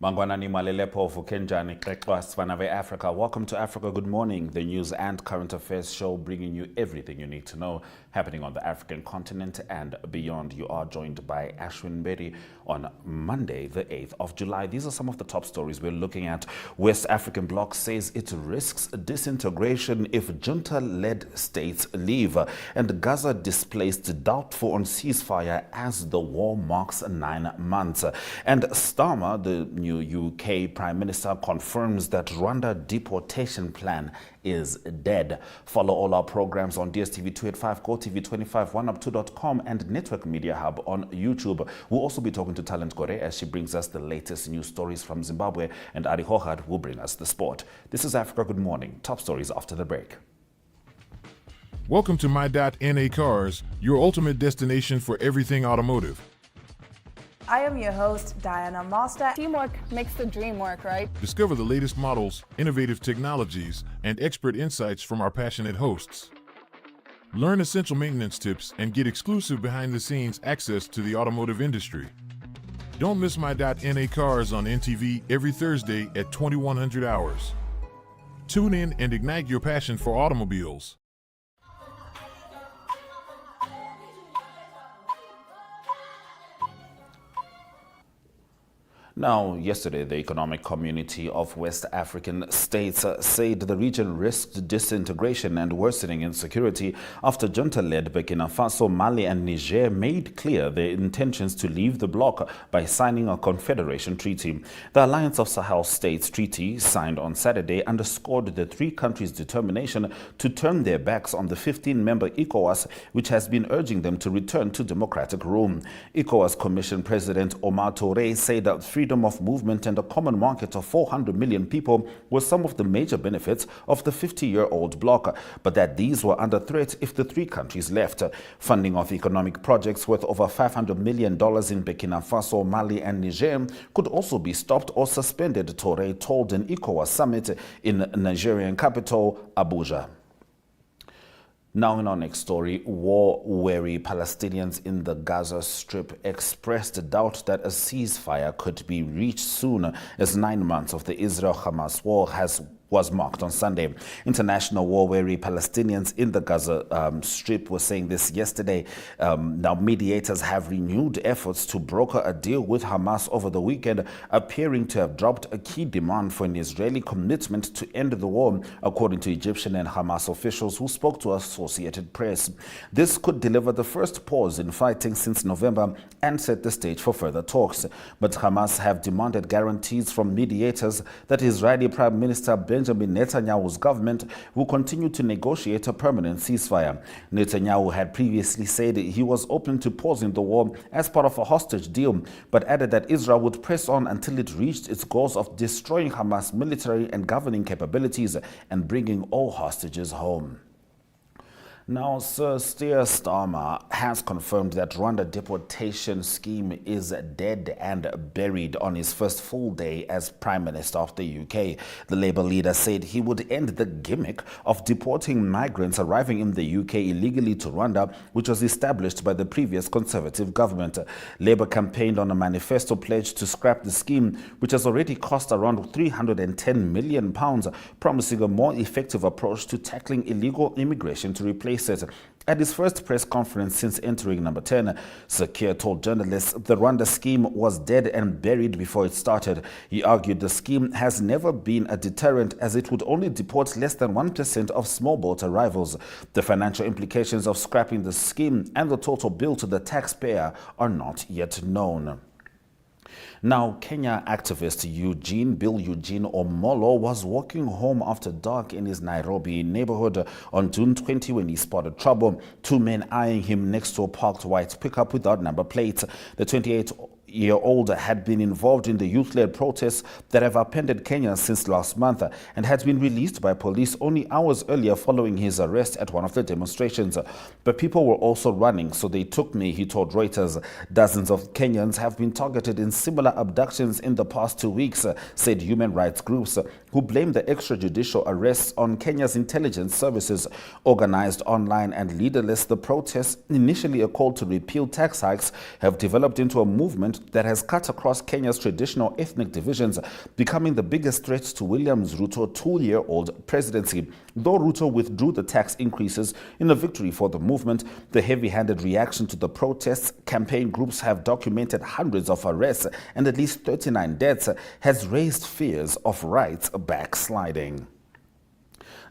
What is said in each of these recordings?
Mangwanani Malelepo Fukenjani Krekwa Svanave Africa. Welcome to Africa Good Morning, the news and current affairs show bringing you everything you need to know happening on the African continent and beyond. You are joined by Ashwin Bedi on Monday, the 8th of July. These are some of the top stories we're looking at. West African bloc says it risks disintegration if junta-led states leave. And Gaza displaced, doubtful on ceasefire as the war marks 9 months. And Starmer, the new UK Prime Minister, confirms that Rwanda deportation plan is dead. Follow all our programs on DSTV 285, GoTV25, OneUp2.com and Network Media Hub on YouTube. We'll also be talking to Talent Gore as she brings us the latest news stories from Zimbabwe, and Ari Hohad will bring us the sport. This is Africa Good Morning. Top stories after the break. Welcome to My.NA Cars, your ultimate destination for everything automotive. I am your host, Diana Master. Teamwork makes the dream work, right? Discover the latest models, innovative technologies, and expert insights from our passionate hosts. Learn essential maintenance tips and get exclusive behind-the-scenes access to the automotive industry. Don't miss My.NA Cars on NTV every Thursday at 2100 hours. Tune in and ignite your passion for automobiles. Now, yesterday, the Economic Community of West African States said the region risked disintegration and worsening insecurity after junta-led Burkina Faso, Mali and Niger made clear their intentions to leave the bloc by signing a confederation treaty. The Alliance of Sahel States Treaty, signed on Saturday, underscored the three countries' determination to turn their backs on the 15-member ECOWAS, which has been urging them to return to democratic rule. ECOWAS Commission President Omar Touré said that freedom of movement and a common market of 400 million people were some of the major benefits of the 50-year-old bloc, but that these were under threat if the three countries left. Funding of economic projects worth over $500 million in Burkina Faso, Mali and Niger could also be stopped or suspended, Touré told an ECOWAS summit in Nigerian capital, Abuja. Now in our next story, war-weary Palestinians in the Gaza Strip expressed doubt that a ceasefire could be reached soon as 9 months of the Israel-Hamas war was marked on Sunday. International war-weary Palestinians in the Gaza Strip were saying this yesterday. Now mediators have renewed efforts to broker a deal with Hamas over the weekend, appearing to have dropped a key demand for an Israeli commitment to end the war, according to Egyptian and Hamas officials who spoke to Associated Press. This could deliver the first pause in fighting since November and set the stage for further talks. But Hamas have demanded guarantees from mediators that Israeli Prime Minister Benjamin Netanyahu's government will continue to negotiate a permanent ceasefire. Netanyahu had previously said he was open to pausing the war as part of a hostage deal, but added that Israel would press on until it reached its goals of destroying Hamas' military and governing capabilities and bringing all hostages home. Now, Sir Keir Starmer has confirmed that Rwanda deportation scheme is dead and buried on his first full day as Prime Minister of the UK. The Labour leader said he would end the gimmick of deporting migrants arriving in the UK illegally to Rwanda, which was established by the previous Conservative government. Labour campaigned on a manifesto pledge to scrap the scheme, which has already cost around £310 million, promising a more effective approach to tackling illegal immigration to replace it. At his first press conference since entering number 10, Sir Keir told journalists the Rwanda scheme was dead and buried before it started. He argued the scheme has never been a deterrent as it would only deport less than 1% of small boat arrivals. The financial implications of scrapping the scheme and the total bill to the taxpayer are not yet known. Now, Kenya activist Bill Eugene Omolo was walking home after dark in his Nairobi neighborhood on June 20 when he spotted trouble. Two men eyeing him next to a parked white pickup without number plates. The 28-year-old had been involved in the youth-led protests that have upended Kenya since last month and had been released by police only hours earlier following his arrest at one of the demonstrations. But people were also running, so they took me, he told Reuters. Dozens of Kenyans have been targeted in similar abductions in the past 2 weeks, said human rights groups, who blamed the extrajudicial arrests on Kenya's intelligence services. Organized online and leaderless, the protests, initially a call to repeal tax hikes, have developed into a movement that has cut across Kenya's traditional ethnic divisions, becoming the biggest threat to William Ruto's two-year-old presidency. Though Ruto withdrew the tax increases in a victory for the movement, the heavy-handed reaction to the protests, campaign groups have documented hundreds of arrests and at least 39 deaths, has raised fears of rights backsliding.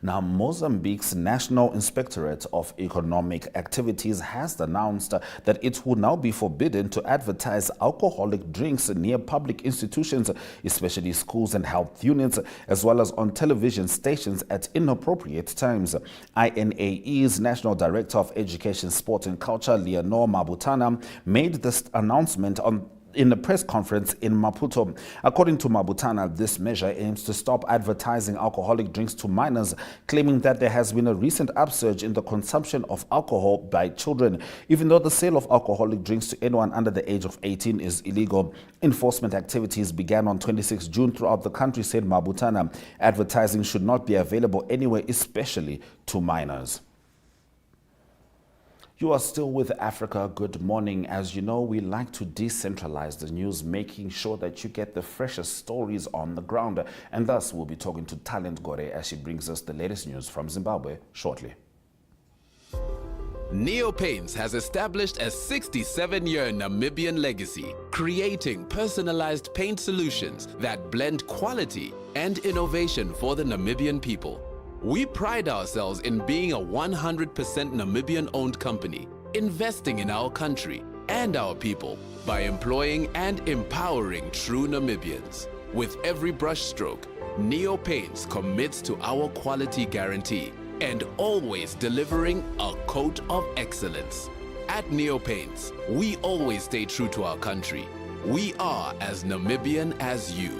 Now, Mozambique's National Inspectorate of Economic Activities has announced that it will now be forbidden to advertise alcoholic drinks near public institutions, especially schools and health units, as well as on television stations at inappropriate times. INAE's National Director of Education, Sport and Culture, Leonore Mabutana, made this announcement in a press conference in Maputo. According to Mabutana, this measure aims to stop advertising alcoholic drinks to minors, claiming that there has been a recent upsurge in the consumption of alcohol by children. Even though the sale of alcoholic drinks to anyone under the age of 18 is illegal, enforcement activities began on 26 June throughout the country, said Mabutana. Advertising should not be available anywhere, especially to minors. You are still with Africa. Good morning. As you know, we like to decentralize the news, making sure that you get the freshest stories on the ground. And thus, we'll be talking to Talent Gore as she brings us the latest news from Zimbabwe shortly. Neo Paints has established a 67-year Namibian legacy, creating personalized paint solutions that blend quality and innovation for the Namibian people. We pride ourselves in being a 100% Namibian-owned company, investing in our country and our people by employing and empowering true Namibians. With every brushstroke, Neo Paints commits to our quality guarantee and always delivering a coat of excellence. At Neo Paints, we always stay true to our country. We are as Namibian as you.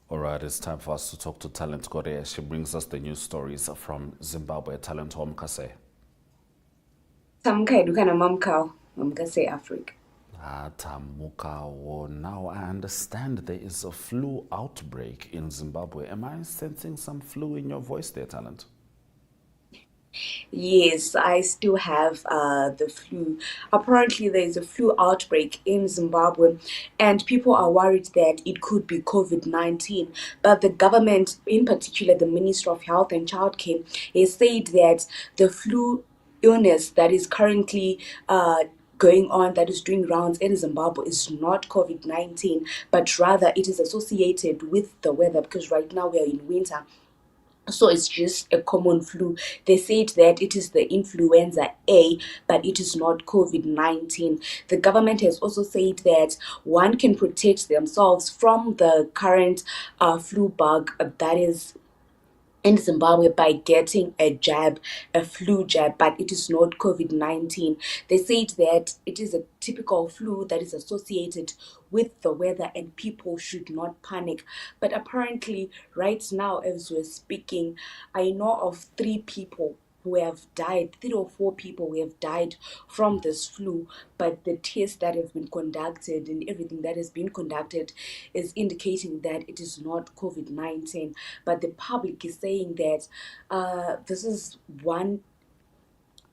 All right, it's time for us to talk to Talent Gore as she brings us the news stories from Zimbabwe. Talent Homkase. Tamkaidukana Mamkase Africa. Tamukawo. Now I understand there is a flu outbreak in Zimbabwe. Am I sensing some flu in your voice there, Talent? Yes, I still have the flu. Apparently, there is a flu outbreak in Zimbabwe, and people are worried that it could be COVID-19. But the government, in particular the Minister of Health and Childcare, has said that the flu illness that is currently going on, that is doing rounds in Zimbabwe, is not COVID-19, but rather it is associated with the weather, because right now we are in winter. So it's just a common flu. They said that it is the influenza A, but it is not COVID-19. The government has also said that one can protect themselves from the current flu bug that is in Zimbabwe by getting a jab, a flu jab, but it is not COVID-19. They said that it is a typical flu that is associated with the weather and people should not panic. But apparently, right now, as we're speaking, I know of 3 people who have died, 3 or 4 people who have died from this flu, but the tests that have been conducted and everything that has been conducted is indicating that it is not COVID-19. But the public is saying that this is one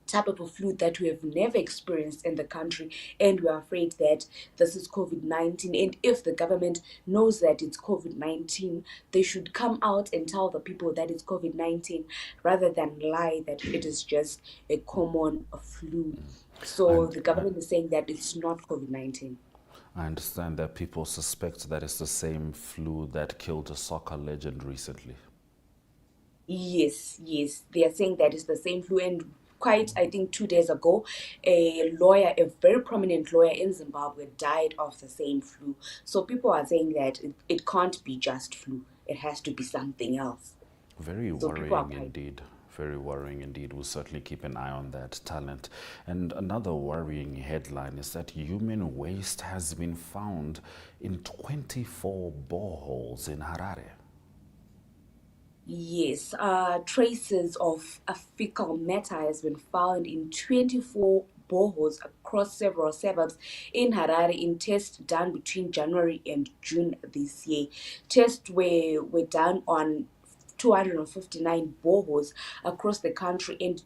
type of a flu that we have never experienced in the country, and we are afraid that this is COVID-19. And if the government knows that it's COVID-19, they should come out and tell the people that it's COVID-19 rather than lie that it is just a common flu. So the government is saying that it's not COVID-19. I understand that people suspect that it's the same flu that killed a soccer legend recently. Yes, they are saying that it's the same flu. And I think 2 days ago, a lawyer, a very prominent lawyer in Zimbabwe, died of the same flu. So people are saying that it can't be just flu. It has to be something else. Very worrying indeed. Very worrying indeed. We'll certainly keep an eye on that, Talent. And another worrying headline is that human waste has been found in 24 boreholes in Harare. Yes, traces of a fecal matter has been found in 24 boreholes across several suburbs in Harare in tests done between January and June this year. Tests were done on 259 boreholes across the country, and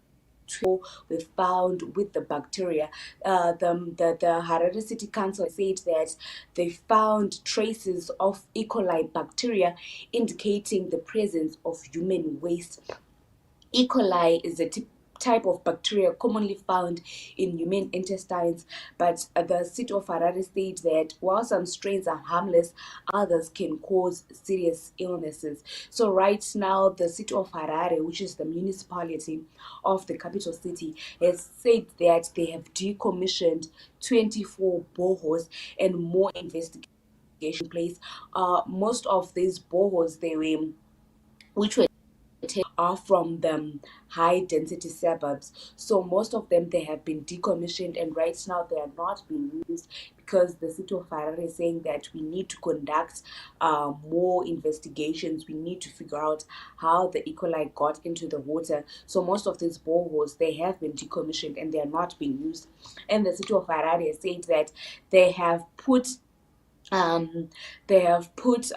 two were found with the bacteria. The Harare City Council said that they found traces of E. coli bacteria indicating the presence of human waste. E. coli is a type of bacteria commonly found in human intestines, but the city of Harare said that while some strains are harmless, others can cause serious illnesses. So right now, the city of Harare, which is the municipality of the capital city, has said that they have decommissioned 24 boreholes and more investigation place. Most of these boreholes, which were are from the high density suburbs. So most of them, they have been decommissioned, and right now they are not being used because the city of Harare is saying that we need to conduct more investigations. We need to figure out how the E. coli got into the water. So most of these boreholes, they have been decommissioned and they are not being used. And the city of Harare has said that they have put um, they have put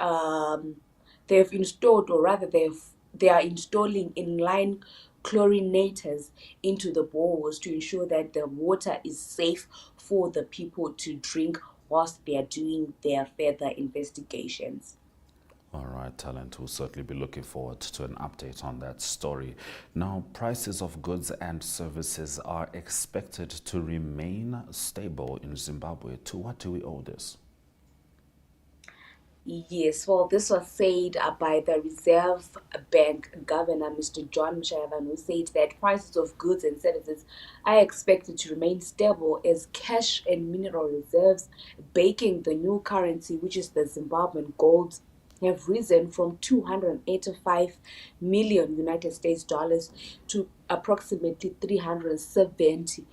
they have installed, or rather they are installing inline chlorinators into the boreholes to ensure that the water is safe for the people to drink whilst they are doing their further investigations. All right, Talent, we'll certainly be looking forward to an update on that story. Now, prices of goods and services are expected to remain stable in Zimbabwe. To what do we owe this? Yes, well, this was said by the Reserve Bank Governor, Mr. John Mshayavan, who said that prices of goods and services are expected to remain stable as cash and mineral reserves backing the new currency, which is the Zimbabwean gold, have risen from 285 million United States dollars to approximately 370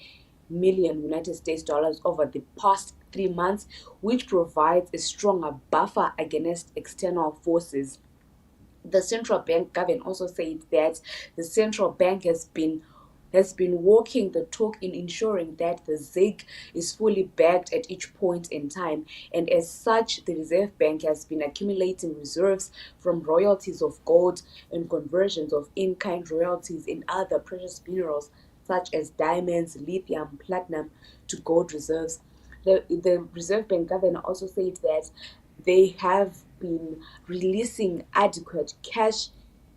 million United States dollars over the past 3 months, which provides a stronger buffer against external forces. The central bank governor also said that the central bank has been walking the talk in ensuring that the ZiG is fully backed at each point in time, and as such, the Reserve Bank has been accumulating reserves from royalties of gold and conversions of in-kind royalties in other precious minerals such as diamonds, lithium, platinum to gold reserves. The Reserve Bank governor also said that they have been releasing adequate cash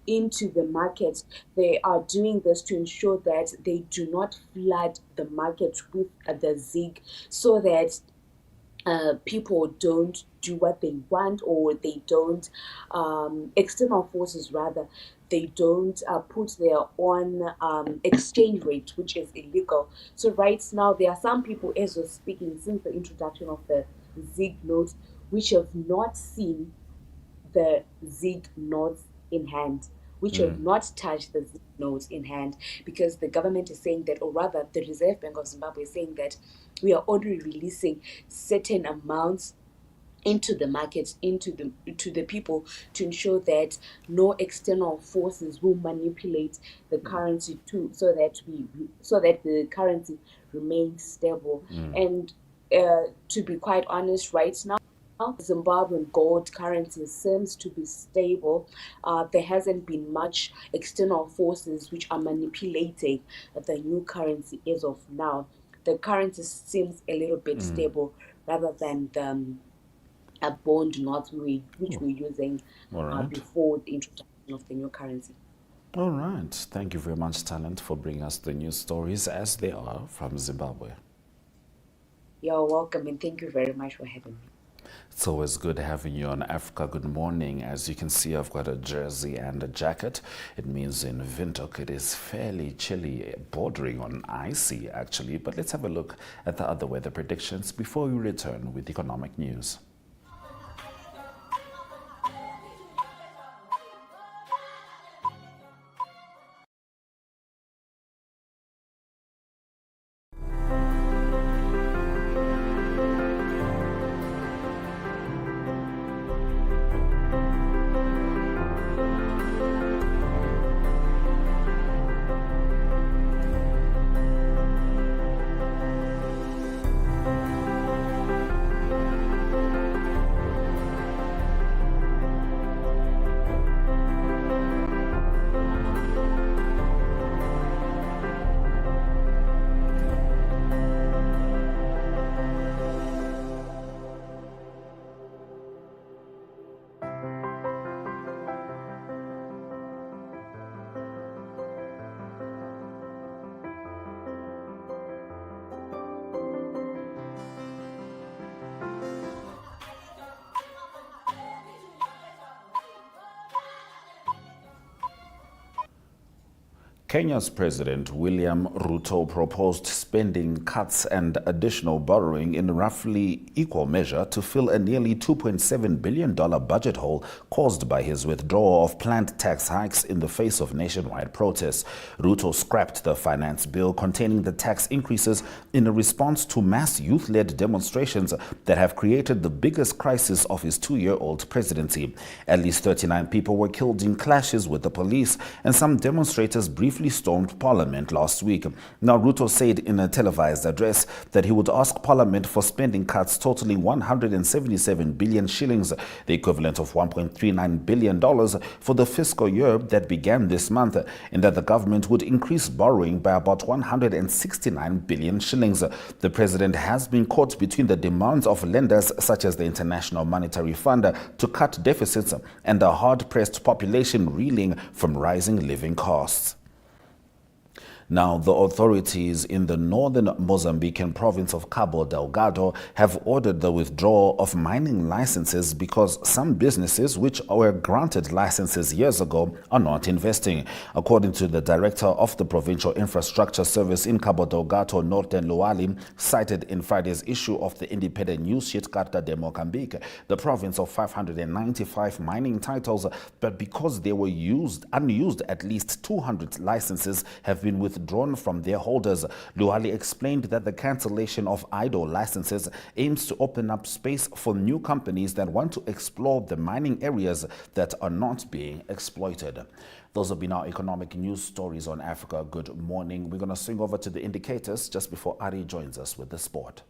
into the market. They are doing this to ensure that they do not flood the market with the ZiG, so that people don't do what they want, or they don't, external forces rather, they don't put their own exchange rate, which is illegal. So right now, there are some people, as we're speaking, since the introduction of the ZiG notes, which have not seen the ZiG notes in hand, which have not touched the ZiG notes in hand, because the government is saying that, or rather, the Reserve Bank of Zimbabwe is saying that we are only releasing certain amounts into the market, to the people, to ensure that no external forces will manipulate the currency too, so that the currency remains stable. And to be quite honest, right now, Zimbabwean gold currency seems to be stable. There hasn't been much external forces which are manipulating the new currency as of now. The currency seems a little bit stable rather than the a bond notes which we're using All right. before the introduction of the new currency. All right. Thank you very much, Talent, for bringing us the news stories as they are from Zimbabwe. You're welcome, and thank you very much for having me. It's always good having you on Africa Good Morning. As you can see, I've got a jersey and a jacket. It means in Windhoek it is fairly chilly, bordering on icy actually. But let's have a look at the other weather predictions before we return with economic news. Kenya's President William Ruto proposed spending cuts and additional borrowing in roughly equal measure to fill a nearly $2.7 billion budget hole caused by his withdrawal of planned tax hikes in the face of nationwide protests. Ruto scrapped the finance bill containing the tax increases in a response to mass youth-led demonstrations that have created the biggest crisis of his two-year-old presidency. At least 39 people were killed in clashes with the police, and some demonstrators briefly stormed Parliament last week. Now, Ruto said in a televised address that he would ask Parliament for spending cuts totaling 177 billion shillings, the equivalent of $1.39 billion for the fiscal year that began this month, and that the government would increase borrowing by about 169 billion shillings. The president has been caught between the demands of lenders such as the International Monetary Fund to cut deficits and a hard-pressed population reeling from rising living costs. Now, the authorities in the northern Mozambican province of Cabo Delgado have ordered the withdrawal of mining licenses because some businesses which were granted licenses years ago are not investing. According to the director of the Provincial Infrastructure Service in Cabo Delgado, Norten Luali, cited in Friday's issue of the independent news sheet Carta de Mozambique, the province of 595 mining titles, but because they were unused, at least 200 licenses have been withdrawn from their holders. Luali explained that the cancellation of idle licenses aims to open up space for new companies that want to explore the mining areas that are not being exploited. Those have been our economic news stories on Africa. Good morning. We're going to swing over to the indicators just before Ari joins us with the sport.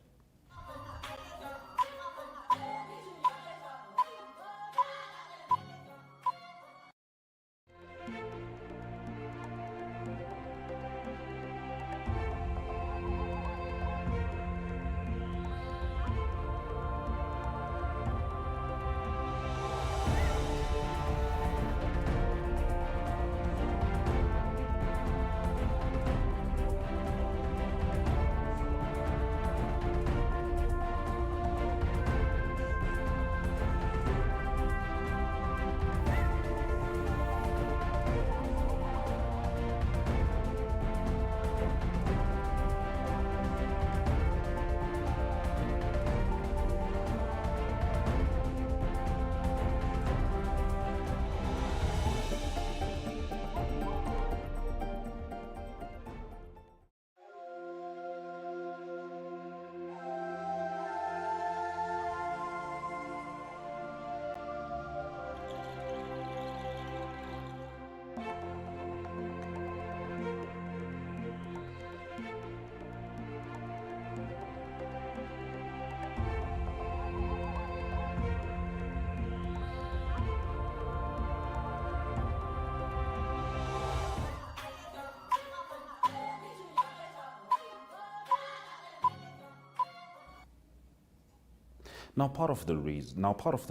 Now, part of the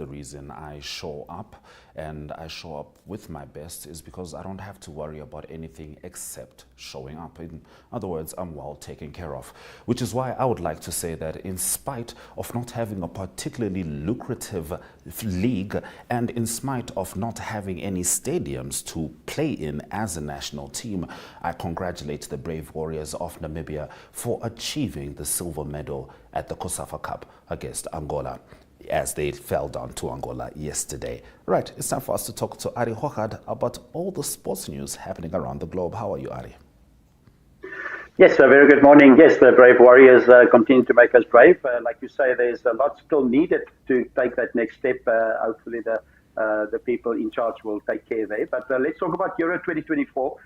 reason I show up and I show up with my best is because I don't have to worry about anything except showing up. In other words, I'm well taken care of, which is why I would like to say that in spite of not having a particularly lucrative league and in spite of not having any stadiums to play in as a national team, I congratulate the brave warriors of Namibia for achieving the silver medal at the COSAFA Cup against Angola, as they fell down to Angola yesterday. Right, it's time for us to talk to Ari Hochad about all the sports news happening around the globe. How are you, Ari? Yes, a very good morning. Yes, the brave warriors continue to make us brave. Like you say, there's a lot still needed to take that next step. Hopefully the people in charge will take care there. But let's talk about Euro 2024.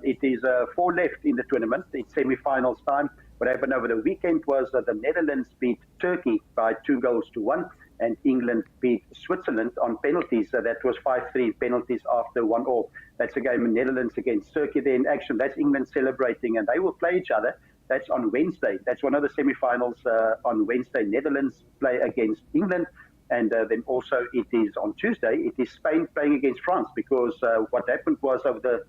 It is 4 left in the tournament. It's semi-finals time. What happened over the weekend was that the Netherlands beat Turkey by 2-1, and England beat Switzerland on penalties. So that was 5-3 penalties after 1-1. That's a game in Netherlands against Turkey there in action. That's England celebrating, and they will play each other. That's on Wednesday. That's one of the semi-finals on Wednesday. Netherlands play against England. And then also it is on Tuesday, it is Spain playing against France, because what happened was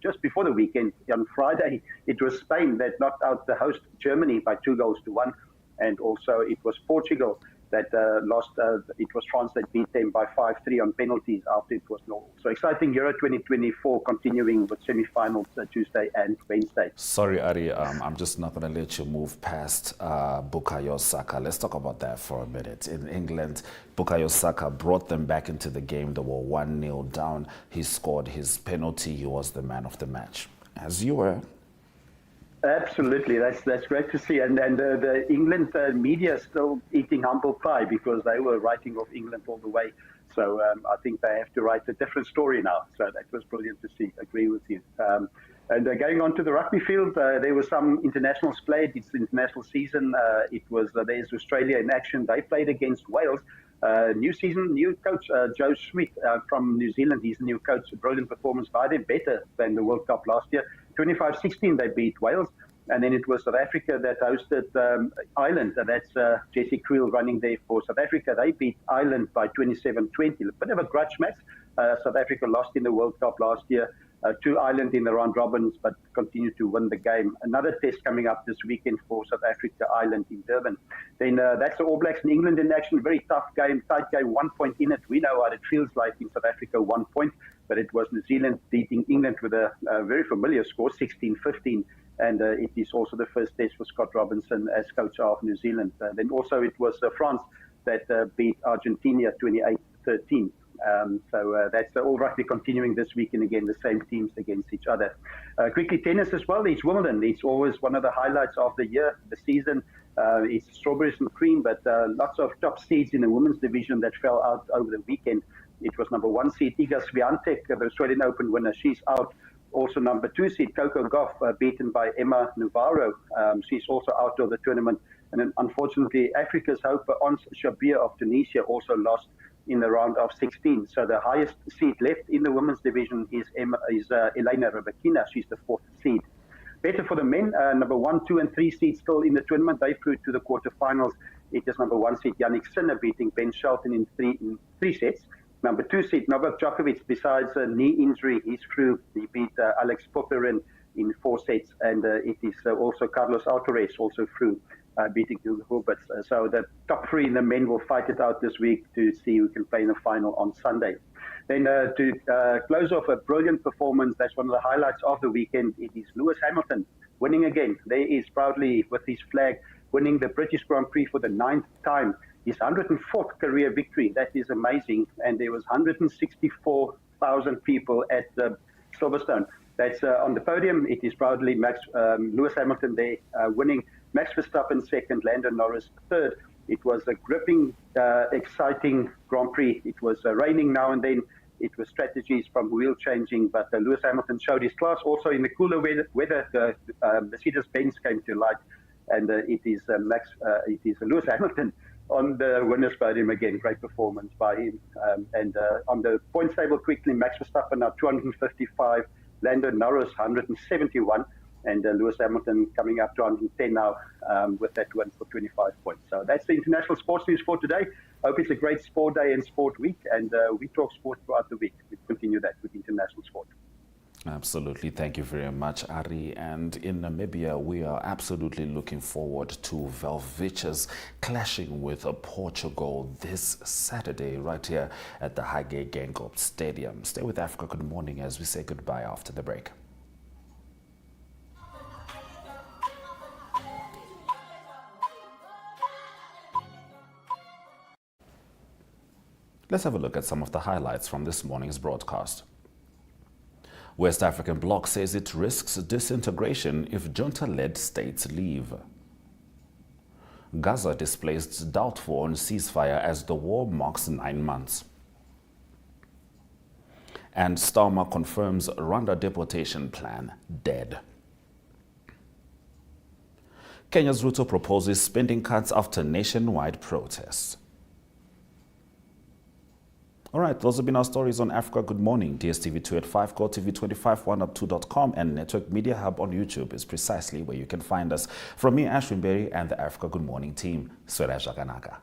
just before the weekend, on Friday, it was Spain that knocked out the host Germany by 2-1. And also it was Portugal that lost. It was France that beat them by 5-3 on penalties after it was normal. So exciting Euro 2024 continuing with semi-finals Tuesday and Wednesday. Sorry, Ari, I'm just not going to let you move past Bukayo Saka. Let's talk about that for a minute. In England, Bukayo Saka brought them back into the game. They were 1-0 down. He scored his penalty. He was the man of the match, as you were. Absolutely, that's great to see. And the England media is still eating humble pie because they were writing off England all the way. So I think they have to write a different story now. So that was brilliant to see. Agree with you. And going on to the rugby field, there were some internationals played. It's the international season. There's Australia in action. They played against Wales. New season, new coach, Joe Schmidt from New Zealand. He's the new coach. A brilliant performance by them, better than the World Cup last year. 25-16, they beat Wales. And then it was South Africa that hosted Ireland. That's Jesse Creel running there for South Africa. They beat Ireland by 27-20. A bit of a grudge match. South Africa lost in the World Cup last year to Ireland in the round robins, but continued to win the game. Another test coming up this weekend for South Africa, Ireland in Durban. Then that's the All Blacks in England in action. Very tough game, tight game, 1 point in it. We know what it feels like in South Africa, 1 point. But it was New Zealand beating England with a very familiar score, 16-15. And it is also the first test for Scott Robinson as coach of New Zealand. Then also it was France that beat Argentina 28-13. So that's all rugby continuing this week, and again, the same teams against each other. Quickly, tennis as well. It's Wimbledon. It's always one of the highlights of the year, the season. It's strawberries and cream, but lots of top seeds in the women's division that fell out over the weekend. It was number 1 seed Iga Swiatek, the Australian Open winner. She's out. Also number 2 seed Coco Gauff, beaten by Emma Navarro. She's also out of the tournament. And then unfortunately, Africa's hope, Ons Jabeur of Tunisia, also lost in the round of 16. So the highest seed left in the women's division is Elena Rybakina. She's the 4th seed. Better for the men, number 1, 2, and 3 seeds still in the tournament. They through to the quarterfinals. It is number 1 seed Yannick Sinner beating Ben Shelton in three sets. Number 2 seed Novak Djokovic, besides a knee injury, he's through. He beat Alex Popyrin in 4 sets. And it is also Carlos Alcaraz also through, beating Hugo Huberts. So the top 3 in the men will fight it out this week to see who can play in the final on Sunday. Then to close off a brilliant performance, that's one of the highlights of the weekend. It is Lewis Hamilton winning again. There is proudly with his flag winning the British Grand Prix for the 9th time. His 104th career victory. That is amazing. And there was 164,000 people at Silverstone. That's on the podium. It is proudly Lewis Hamilton there winning. Max Verstappen second, Lando Norris third. It was a gripping, exciting Grand Prix. It was raining now and then. It was strategies from wheel changing, but Lewis Hamilton showed his class. Also in the cooler weather, the Mercedes-Benz came to light. And it is Lewis Hamilton on the winner's podium again. Great performance by him. And on the points table quickly, Max Verstappen now 255, Lando Norris 171, and Lewis Hamilton coming up to 110 now with that win for 25 points. So that's the international sports news for today. Hope it's a great sport day and sport week, and we talk sport throughout the week. We continue that with international sport. Absolutely. Thank you very much, Ari. And in Namibia, we are absolutely looking forward to Velviches clashing with Portugal this Saturday right here at the Hage Geingob Stadium. Stay with Africa Good Morning as we say goodbye after the break. Let's have a look at some of the highlights from this morning's broadcast. West African bloc says it risks disintegration if junta-led states leave. Gaza displaced doubtful on ceasefire as the war marks 9 months. And Starmer confirms Rwanda deportation plan dead. Kenya's Ruto proposes spending cuts after nationwide protests. All right, those have been our stories on Africa Good Morning. DSTV 2 at 5, Core TV 25, 1up2.com, and Network Media Hub on YouTube is precisely where you can find us. From me, Ashwin Berry, and the Africa Good Morning team, Swera Jaganaka.